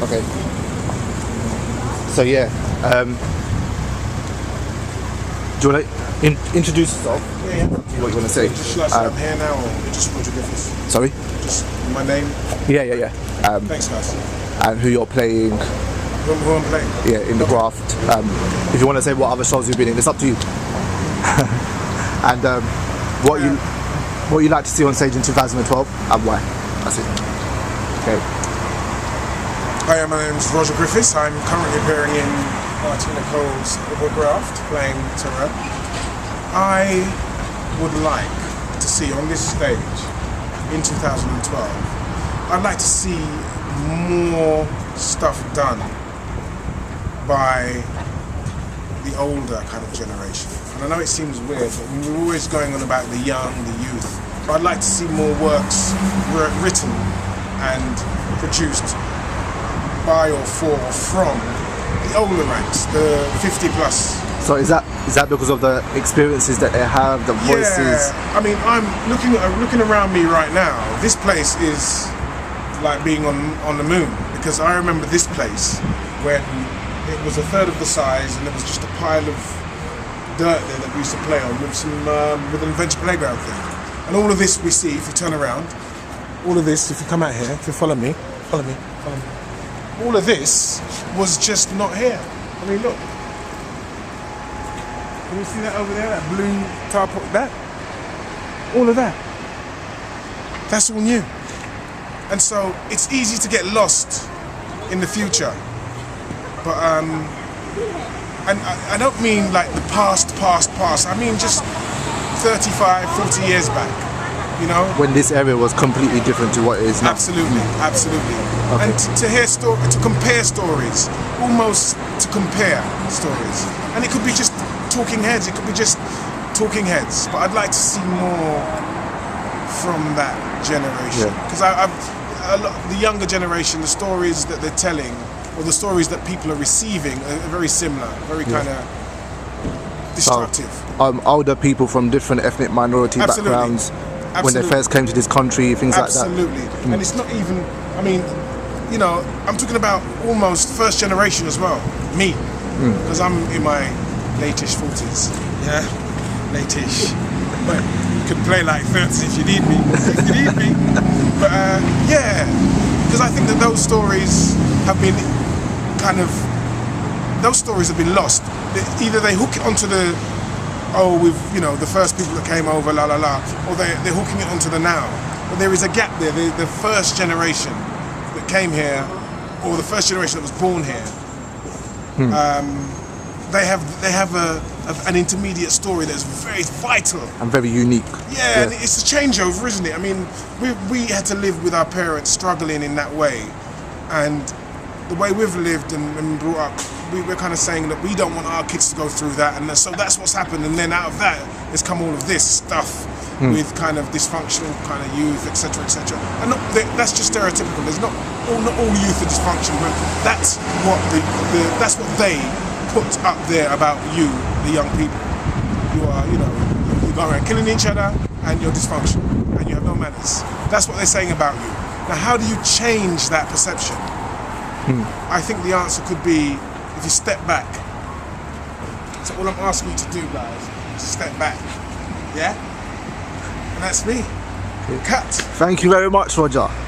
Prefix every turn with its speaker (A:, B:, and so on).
A: Okay. So yeah, do you want to introduce yourself?
B: Yeah.
A: What you want to say?
B: Just like I'm here now, or just Roger Griffiths?
A: Sorry?
B: Just my name.
A: Yeah.
B: Thanks, guys.
A: And who you're playing?
B: Who I'm playing?
A: Yeah, in the graft. If you want to say what other shows you've been in, it's up to you. And what you like to see on stage in 2012 and why? That's it. Okay.
B: Hi, my name is Roger Griffiths. I'm currently appearing in Martina Cole's The Graft, playing Terror. I would like to see on this stage in 2012, I'd like to see more stuff done by the older kind of generation. And I know it seems weird, but we're always going on about the young, the youth. But I'd like to see more works written and produced by or for or from the older ranks, the 50 plus.
A: So is that because of the experiences that they have, the voices?
B: Yeah, I mean, I'm looking around me right now. This place is like being on the moon, because I remember this place when it was a third of the size and there was just a pile of dirt there that we used to play on with some with an adventure playground thing. And all of this we see, if you turn around, all of this, if you come out here, if you follow me. All of this was just not here. I mean, look. Can you see that over there? That blue tarpaulin, that? All of that. That's all new. And so it's easy to get lost in the future. But and I don't mean like the past. I mean just 35, 40 years back, you know?
A: When this area was completely different to what it is now.
B: Absolutely.
A: Okay.
B: And to hear to compare stories, almost to compare stories. And it could be just talking heads, but I'd like to see more from that generation. Because the younger generation, the stories that they're telling, or the stories that people are receiving are very similar, very kind of destructive.
A: So, older people from different ethnic minority backgrounds, when they first came to this country, things like that.
B: Absolutely. And it's not even, I mean, you know, I'm talking about almost first generation as well, me, because I'm in my late-ish 40s, yeah, late-ish. But you could play like 30 if you need me, But yeah, because I think that those stories have been lost. Either they hook it onto the, the first people that came over, or they're hooking it onto the now. But there is a gap there. The first generation that came here, or the first generation that was born here, they have an intermediate story that's very vital
A: and very unique.
B: Yeah, and it's a changeover, isn't it? I mean, we had to live with our parents struggling in that way, and the way we've lived and brought up, we're kind of saying that we don't want our kids to go through that, and so that's what's happened. And then out of that has come all of this stuff with kind of dysfunctional kind of youth, etc., etc. And that's just stereotypical. There's not all youth are dysfunctional, but that's what that's what they put up there about you, the young people. You are, you go around killing each other, and you're dysfunctional, and you have no manners. That's what they're saying about you. Now, how do you change that perception? I think the answer could be if you step back. So all I'm asking you to do, guys, is to step back. Yeah? And that's me. Cut.
A: Thank you very much, Roger.